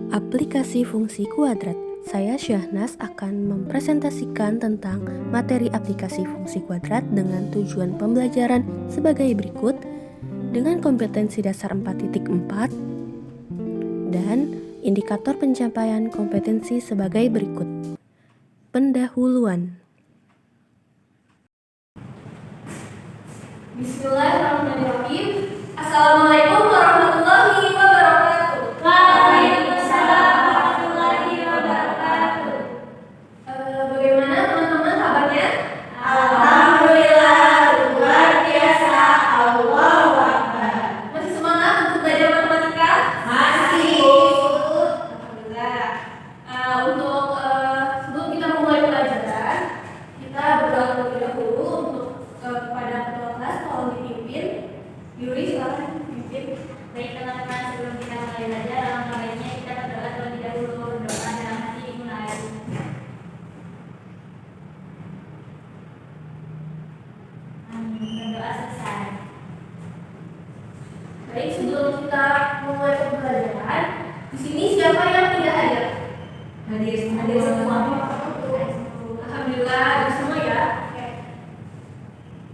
Aplikasi fungsi kuadrat. Saya Syahnas akan mempresentasikan tentang materi aplikasi fungsi kuadrat dengan tujuan pembelajaran sebagai berikut dengan kompetensi dasar 4.4 dan indikator pencapaian kompetensi sebagai berikut. Pendahuluan. Bismillahirrahmanirrahim. Assalamualaikum warahmatullahi wabarakatuh. Waalaikumsalam warahmatullahi wabarakatuh. Bagaimana teman-teman kabarnya? Alhamdulillah, luar biasa. Allahu Akbar. Masih semangat untuk belajar matematika? Masih. Alhamdulillah. Sebelum kita memulai pelajaran, kita berdoa terlebih dahulu untuk kepada ketua kelas, tolong dipimpin. Yuri, silakan pimpin. Baik teman-teman, sebelum kita mulai belajar, alangkah baiknya kita berdoa terlebih dahulu. Berdoa dalam hati dimulai. Amin. Berdoa selesai. Baik, sebelum kita mulai pembelajaran, di sini siapa yang tidak hadir? Hadir semua. Alhamdulillah, hadir semua ya.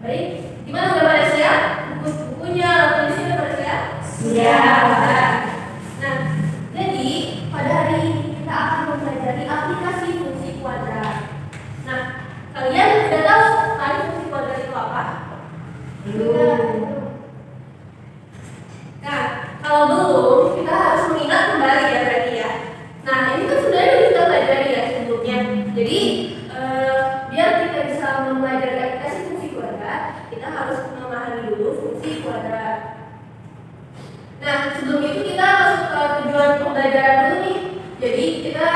Baik, gimana udah pada siap? Bukunya, tulisnya udah pada siap? Siap. Nah, jadi pada hari ini kita akan mempelajari aplikasi fungsi kuadrat. Nah, kalian udah tahu kan fungsi kuadrat itu apa? Nah, kalau belum, kita harus mengingat kembali ya berarti ya. Nah, ini kan sebenarnya udah kita pelajari ya sebelumnya. Jadi, biar kita bisa mempelajari aplikasi fungsi kuadrat, kita harus memahami dulu fungsi kuadrat. Nah, sebelum itu kita masuk ke tujuan pembelajaran dulu nih. Jadi, kita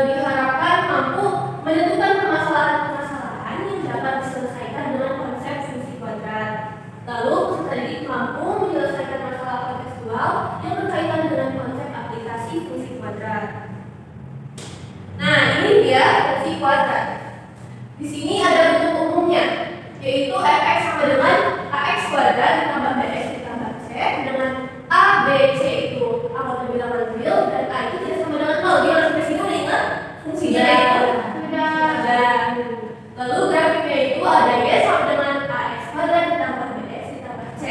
diharapkan mampu menentukan permasalahan-permasalahan yang dapat diselesaikan dengan konsep fungsi kuadrat. Lalu, peserta didik mampu menyelesaikan masalah kontekstual yang berkaitan dengan konsep aplikasi fungsi kuadrat. Nah, ini dia fungsi kuadrat. Di sini ada bentuk umumnya, yaitu fx sama dengan ax kuadrat ditambah bx ditambah c dengan a, b, c itu angka terbilangan real dan a itu tidak sama dengan 0. Dia langsung ke sini udah ingat fungsinya itu. Lalu grafiknya itu ada y sama dengan ax kuadrat ditambah bx ditambah c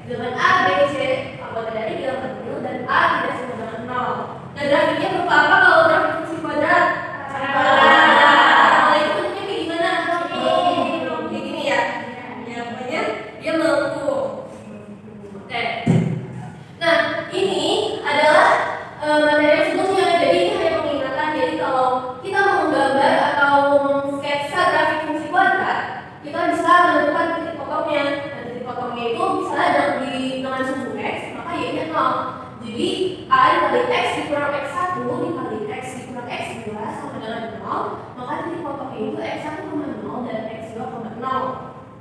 dengan a, b, c anggota dari bilangan real dan a tidak sama dengan 0. Nah, grafiknya berupa apa kalau grafik fungsi kuadrat? Kalau itu bentuknya kayak gimana? Kayak gini ya? Ya, pokoknya dia melengkung. Oke. Nah, ini adalah materi yang sebelumnya. Jadi ini hanya pengingatan. Jadi kalau kita mau menggambar atau sketsa grafik fungsi kuadrat, kita bisa menentukan titik potongnya. Dan titik potongnya itu misalnya dengan sumbu x, maka y-nya 0. Jadi a dikali x dikurang x1 dikali x dikurang x2 sama dengan 0, maka titik potongnya itu x1,0 dan x2,0.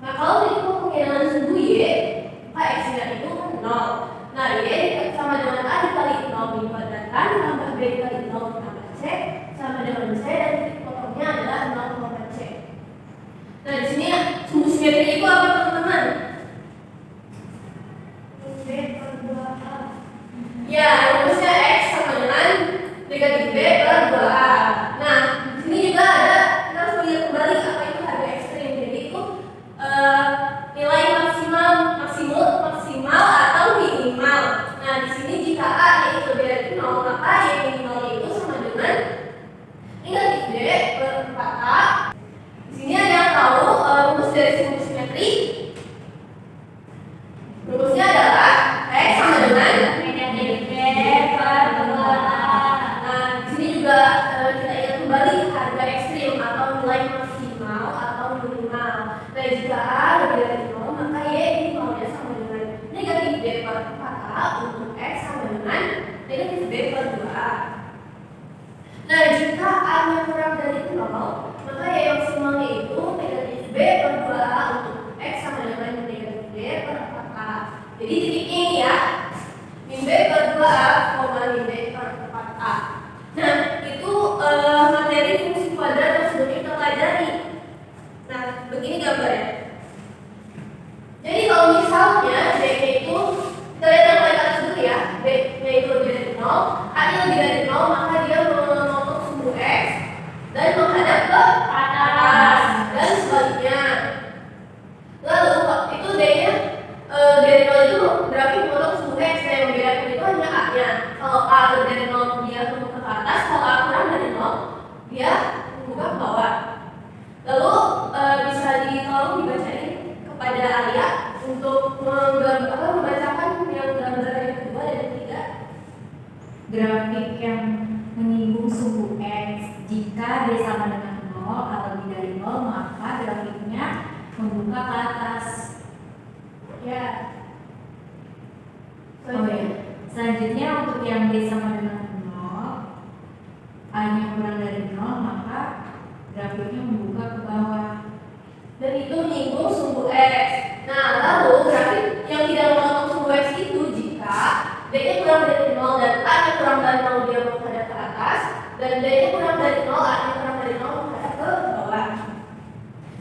Nah, kalau titik potongnya dengan sumbu y, maka x-nya itu 0. Nah, y sama dengan a dikali 0 dikuadratkan tambah b dikali 0 ditambah c sama dengan c dan titik potongnya adalah 0,c. Nah, di sini sumbu simetri itu apa teman-teman? Ya, rumusnya x sama dengan negatif b per 2a. Nah, di sini juga ada, kita harus melihat kembali apa itu harga ekstrim. Jadi itu nilai maksimal atau minimal. Nah, di sini jika a yaitu lebih dari 0, maka y minimalnya itu sama dengan negatif b per 4a. Di sini ada yang tahu rumus dari sumbu simetri? Rumusnya adalah x sama dengan Negatif b per 2a. Nah, di sini juga kita ingat kembali harga ekstrim atau nilai maksimal atau minimal. Nah, jika a lebih dari 0, maka y minimalnya sama dengan negatif b per 4a untuk x sama dengan negatif b per 2a. Nah, jika a-nya kurang dari 0, maka y maksimalnya itu negatif b per 2a untuk x sama dengan negatif b per 4a. Jadi titiknya ini ya, min b per 2a, min b per 4a. Nah, itu materi fungsi kuadrat yang sudah kita pelajari. Nah, begini gambarnya. Jadi kalau misalnya b-nya itu, kita lihat yang paling atas dulu ya, b-nya itu lebih dari 0, a-nya lebih dari 0, maka dia memotong sumbu X dan menghadap ke atas dan sebaliknya. Lalu itu D-nya dari 0 itu berarti memotong sumbu X, dan yang membedakan itu hanya A-nya. Kalau A lebih dari 0 dia membuka ke atas, kalau A kurang dari 0 dia membuka ke bawah. Lalu bisa tolong dibacain kepada Arya untuk membacakan yang gambar yang kedua dan ketiga. Grafik yang menyinggung sumbu X. Jika D sama dengan 0 atau lebih dari 0, maka grafiknya membuka ke atas. Ya. Oh ya. Selanjutnya untuk yang D sama dengan 0, A-nya kurang dari 0, maka grafiknya membuka ke bawah. Dan itu menyinggung sumbu X. Nah, lalu grafik yang tidak memotong sumbu X itu jika D-nya kurang dari 0 dan A-nya kurang dari 0 dia menghadap ke atas, dan D-nya kurang dari 0, A-nya kurang dari 0 menghadap ke bawah.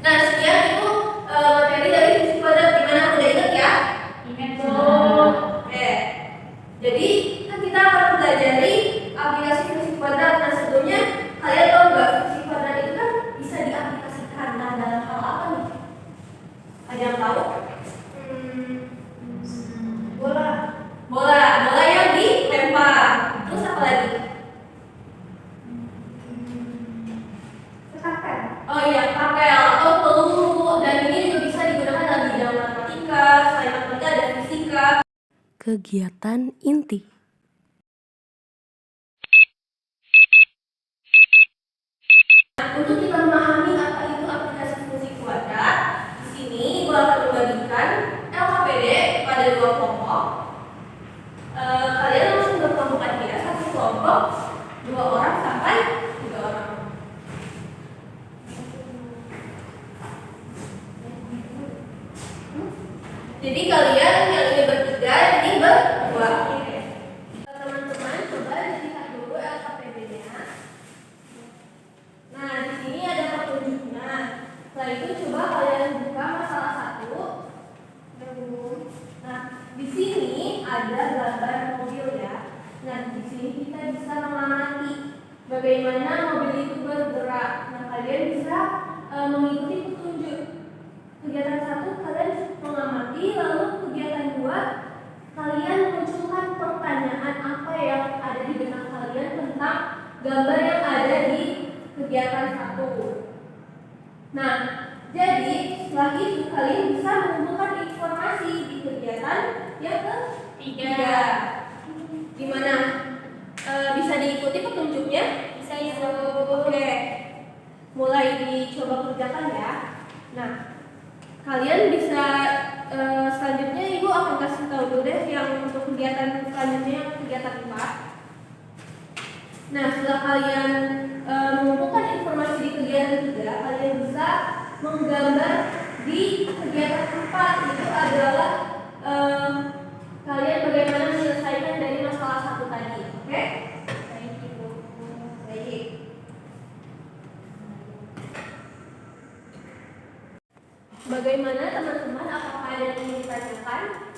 Nah, sekian itu materi dari fungsi kuadrat. Gimana, udah ingat ya? Ingat Oke. Jadi kan kita akan mempelajari aplikasi fungsi kuadrat. Nah, sebelumnya kalian tahu nggak fungsi kuadrat itu kan bisa diaplikasikan dalam hal apa nih? Ada yang tahu? Bola yang dilempar. Terus apa lagi? Oh iya, kapel atau peluru. Dan ini juga bisa digunakan dalam bidang matematika. Selain matematika ada fisika. Kegiatan inti. Untuk kita memahami apa itu aplikasi fungsi kuadrat, di sini Ibu akan membagikan LKPD pada 2 kelompok. Kalian langsung berkelompok aja, satu kelompok 2 orang sampai 3 orang. Jadi kalian yang ini bertiga, yang ini berdua. Teman-teman coba dilihat dulu LKPD-nya. Nah, di sini ada petunjuknya. Setelah itu coba kalian buka masalah 1. Nah, di sini ada gambar mobil ya. Nah, di sini kita bisa mengamati bagaimana mobil itu bergerak. Nah, kalian bisa mengikuti petunjuk. Kegiatan 1 kalian mengamati, lalu kegiatan 2 kalian munculkan pertanyaan apa yang ada di benak kalian tentang gambar yang ada di kegiatan 1. Nah, jadi setelah itu kalian bisa mengumpulkan informasi di kegiatan yang ketiga. Gimana? Bisa diikuti petunjuknya? Bisa ya. Oke. Mulai dicoba kerjakan ya. Nah, kalian bisa selanjutnya Ibu akan kasih tahu dulu deh yang untuk kegiatan selanjutnya, yang kegiatan 4. Nah, setelah kalian mengumpulkan informasi di kegiatan 3, kalian bisa menggambar di kegiatan 4. Itu adalah kalian bagaimana menyelesaikan dari masalah 1 tadi. Oke? Baik, Ibu. Baik. Bagaimana teman-teman? Apakah ada yang ingin ditanyakan?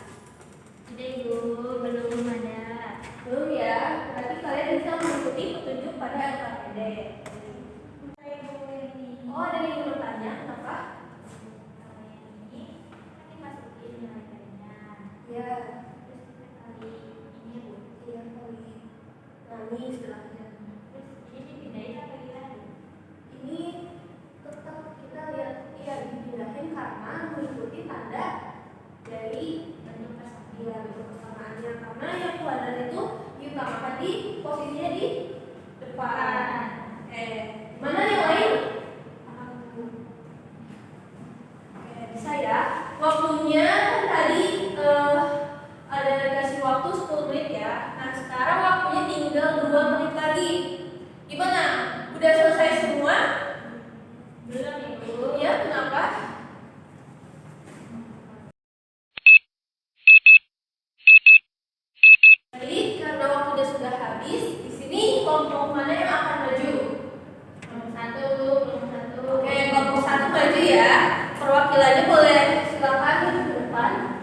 Tidak, Ibu, belum ada. Belum ya? Berarti kalian bisa mengikuti petunjuk pada LKPD. Oh, ada yang ingin bertanya? Kenapa? Ini masukin nilai-nilainya. Ya. Terus kali ini, Bu. Iya kali. Nah, ini istilahnya. Terus ini dipindahin apa gimana? Ini tetap kita lihat, iya dipindahin karena mengikuti tanda dari Bentuk persamaannya. iya bentuk persamaannya. Karena yang kuadrat itu diutamakan di posisinya di depan. Mana yang lain? Bisa ya. Waktunya kan tadi ada dikasih waktu 10 menit ya. Nah, sekarang waktunya tinggal 2 menit lagi. Gimana? Udah selesai semua? Belum, Ibu. Ya, kenapa? Baik, karena waktu sudah habis, di sini kelompok mana yang akan maju? Kelompok 1. Oke, kelompok 1 maju ya. Perwakilannya boleh silakan ke depan.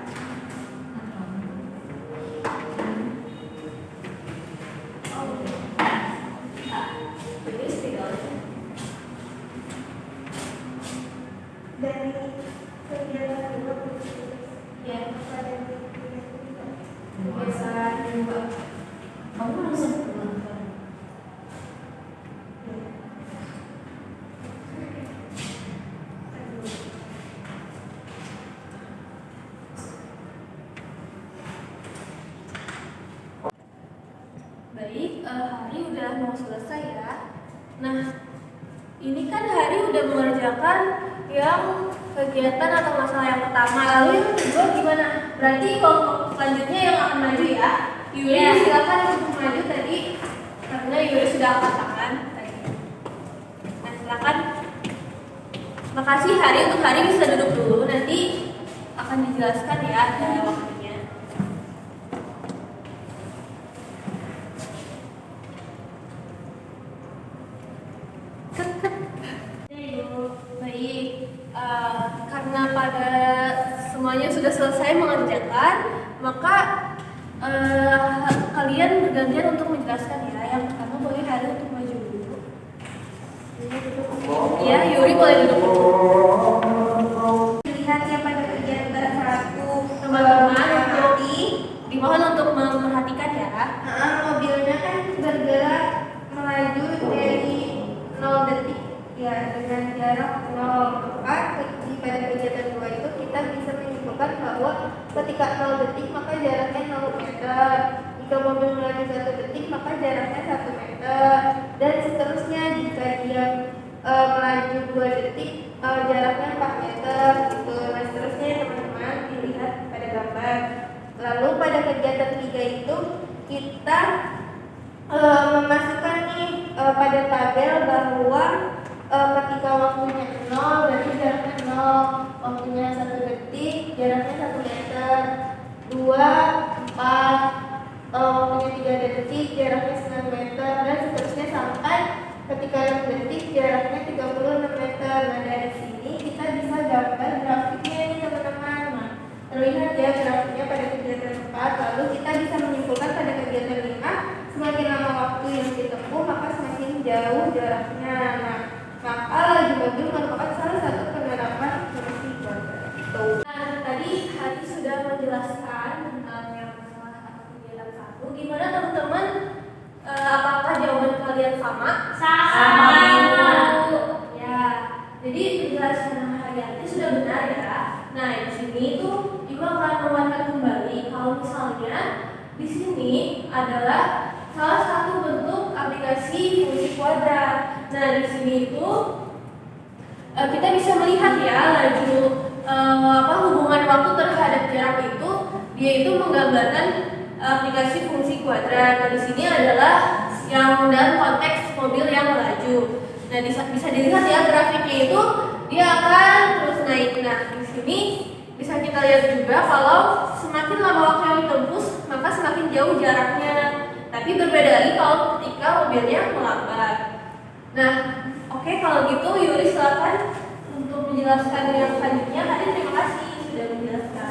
Oh. dari kegiatan dua Ya, pada kegiatan kebiasaan dua. Kamu langsung pulang. Baik, hari udah mau selesai ya. Nah, ini kan hari udah mengerjakan yang kegiatan atau masalah yang pertama. Lalu yang kedua gimana? Berarti kelompok selanjutnya yang akan maju ya. Yuri Ya. silakan untuk maju tadi karena Yuri sudah angkat tangan tadi. Nah, silakan. Makasih Hari, untuk Hari bisa duduk dulu, nanti akan dijelaskan ya ada waktunya. Baik, karena pada semuanya sudah selesai mengerjakan, maka kalian bergantian untuk menjelaskan ya. Yang pertama boleh Hari untuk maju dulu. Ya, Yuri boleh duduk dulu. Lihat ya pada kegiatan satu, teman-teman untuk dimohon untuk memperhatikan ya. Mobilnya kan bergerak melaju dari 0 detik ya dengan jarak 0. Maka pada kegiatan 2 itu kita bisa menyimpulkan bahwa ketika 0 detik maka jaraknya 0 meter. Jika mobil melaju 1 detik maka jaraknya 1 meter, dan seterusnya. Jika dia melaju 2 detik jaraknya 4 meter gitu. Nah, seterusnya ya teman-teman, dilihat pada gambar. Lalu pada kegiatan 3 itu kita memasukkan nih pada tabel bahwa ketika waktunya 0 berarti jaraknya 0, waktunya 1 detik jaraknya 1 meter, 2, 4, waktunya 3 detik jaraknya 9 meter, dan seterusnya sampai ketika 6 detik jaraknya 36 meter. Nah, dari sini kita bisa gambar grafiknya nih teman-teman. Nah, terlihat ya grafiknya pada kegiatan 4. Lalu kita bisa menyimpulkan pada kegiatan 5, semakin lama waktu yang ditempuh maka semakin jauh jaraknya. Nah, maka laju mobil merupakan salah satu penerapan fungsi kuadrat itu. Nah, tadi Hadi sudah menjelaskan tentang yang masalah kegiatan 1. Gimana teman-teman? Apakah jawaban kalian sama? Sama. Ya. Jadi penjelasan Haryati sudah benar ya. Nah, di sini tuh Ibu akan menguatkan kembali kalau misalnya di sini adalah salah satu bentuk aplikasi fungsi kuadrat. Nah, di sini itu kita bisa melihat ya laju hubungan waktu terhadap jarak itu, dia itu menggambarkan aplikasi fungsi kuadrat. Nah, di sini adalah yang dalam konteks mobil yang melaju. Nah, bisa dilihat ya grafiknya itu dia akan terus naik. Nah, di sini bisa kita lihat juga kalau semakin lama waktu yang ditempuh maka semakin jauh jaraknya. Tapi berbeda lagi kalau ketika mobilnya melambat. Nah, oke, kalau gitu Yuri silakan untuk menjelaskan yang selanjutnya. Tadi terima kasih sudah menjelaskan.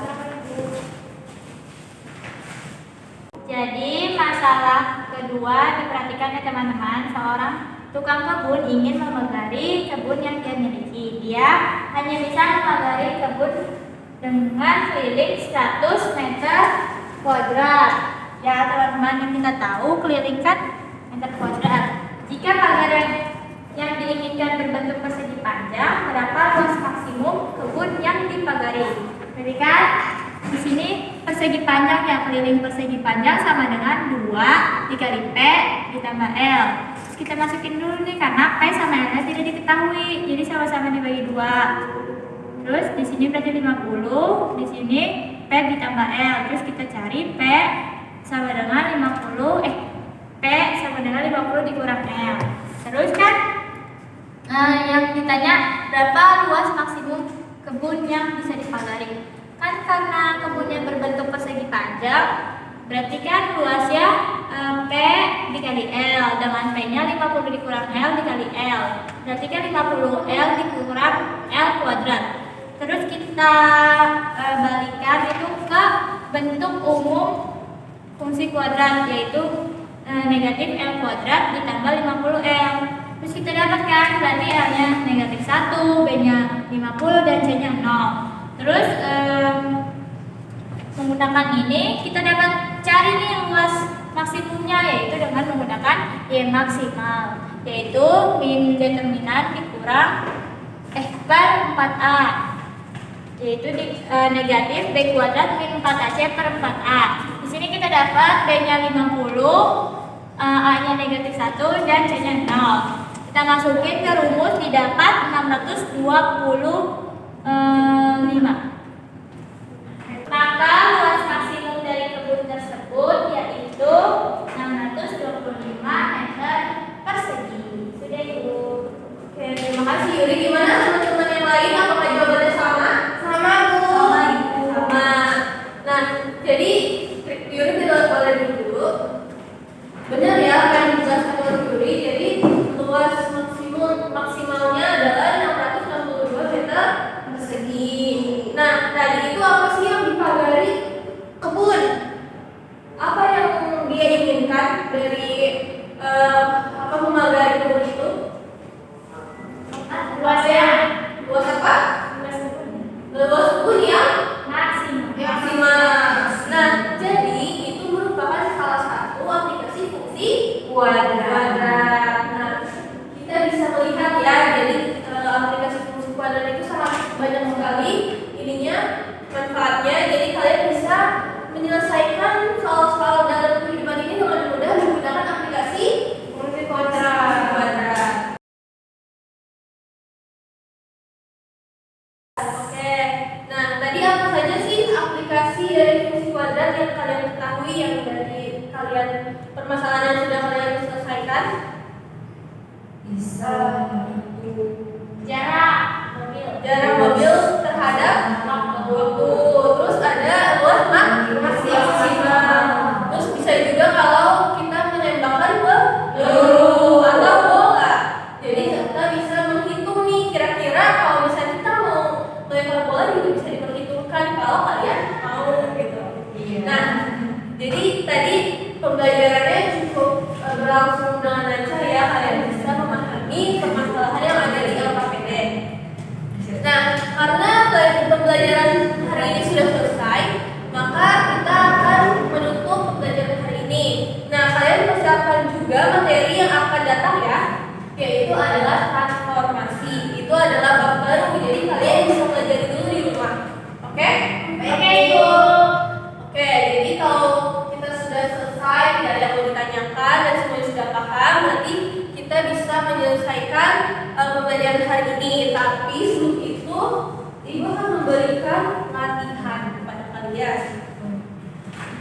Jadi masalah kedua diperhatikan ya teman-teman. Seorang tukang kebun ingin memegari kebun yang dia miliki. Dia hanya bisa memegari kebun dengan keliling 100 meter kuadrat. Ya teman-teman, yang kita tahu keliling kan meter kuadrat. Jika pagar yang diinginkan berbentuk persegi panjang, berapa luas maksimum kebun yang dipagari? Jadi kan di sini persegi panjang, yang keliling persegi panjang sama dengan 2 dikali P ditambah L. Terus kita masukin dulu nih karena P sama L tidak diketahui, jadi sama-sama dibagi 2. Terus di sini berarti 50, di sini P ditambah L. Terus kita cari P sama dengan 50, P sama dengan 50 dikurang L. Terus kan yang ditanya berapa luas maksimum kebun yang bisa dipagari. Kan karena kebunnya berbentuk persegi panjang, berarti kan luasnya P dikali L, dengan P-nya 50 dikurang L dikali L. Berarti kan 50 L dikurang L kuadrat. Terus kita balikan itu ke bentuk umum fungsi kuadrat, yaitu negatif L kuadrat ditambah 50 L. Terus kita dapat kan, berarti L-nya negatif 1, B-nya 50, dan C-nya 0. Terus menggunakan ini kita dapat cari nih luas maksimumnya, yaitu dengan menggunakan Y maksimal, yaitu min determinan dikurang per 4A, yaitu negatif B kuadrat min 4AC per 4A. Di sini kita dapat B-nya 50, A-nya negatif 1, dan C-nya 0. Kita masukin ke rumus, didapat 625. Maka luas maksimum dari kebun tersebut yaitu 625 meter persegi. Sudah Ibu. Oke, terima kasih Yuri. Gimana teman-teman yang lain? Apakah jawabannya sama? Sama Bu. Sama Ibu. Sama. Nah, jadi Yuri kita boleh dulu. Benar ya apa yang dijelaskan oleh Yuri. Jadi luas maksimalnya adalah 662 meter persegi. Nah, tadi itu apa sih yang dipagari kebun? Apa yang dia inginkan dari memagari kebun itu? Luasnya. Luas apa? Luas kebun yang maksimal. Nah, jadi itu merupakan salah satu aplikasi fungsi kuadrat. Nah, kita bisa melihat ya, jadi aplikasi fungsi kuadrat itu sangat banyak sekali manfaatnya. Jadi kalian bisa menyelesaikan soal-soal dalam kehidupan ini dengan mudah menggunakan aplikasi fungsi kuadrat. Oke, nah tadi apa saja sih aplikasi dari fungsi kuadrat yang kalian ketahui, yang dari kalian permasalahan yang sudah kalian selesaikan? Bisa jarak mobil terhadap waktu. Terus ada luas maksimal. Terus bisa juga kalau kita menembakkan peluru atau bola. Jadi kita bisa menghitung nih, kira-kira kalau misalnya kita mau melempar bola juga bisa diperhitungkan kalau kalian mau gitu. Nah, jadi tadi pembelajarannya cukup berlangsung dengan lancar ya. Kalian bisa memahami permasalahan yang ada di LKPD. Nah, karena pembelajaran hari ini sudah selesai, maka kita akan menutup pembelajaran hari ini. Nah, kalian persiapkan juga materi yang akan datang ya, yaitu adalah transformasi. Itu adalah bab baru, jadi kalian bisa belajar dulu di rumah. Oke? Oke, Ibu. Oke, jadi kalau kita sudah selesai, tidak ada yang mau ditanyakan dan semuanya sudah paham, nanti kita bisa menyelesaikan pembelajaran hari ini. Tapi sebelum itu, Ibu akan memberikan latihan kepada kalian.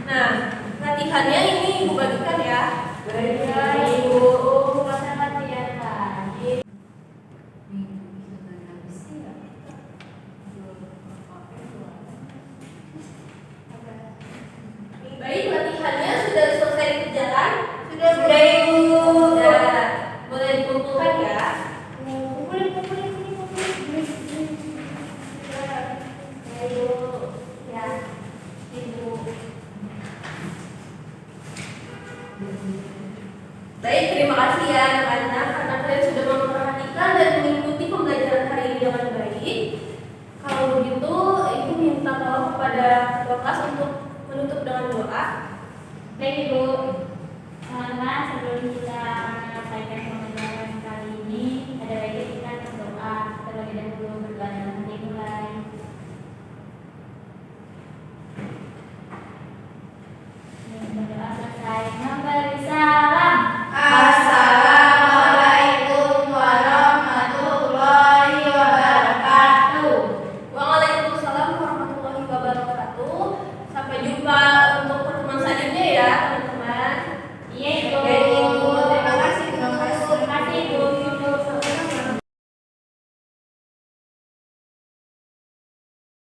Nah, latihannya ini Ibu bagikan ya. Baik, Ibu. Masa latihan lagi. Baik, latihannya sudah selesai dikerjakan? Sudah Ibu. Sudah. Boleh dikumpulkan ya. Baik, terima kasih ya anak-anak karena kalian sudah memperhatikan dan mengikuti pembelajaran hari ini dengan baik. Kalau begitu, Ibu minta tolong kepada kelas untuk menutup dengan doa. Baik, Ibu. Teman-teman, sebelum kita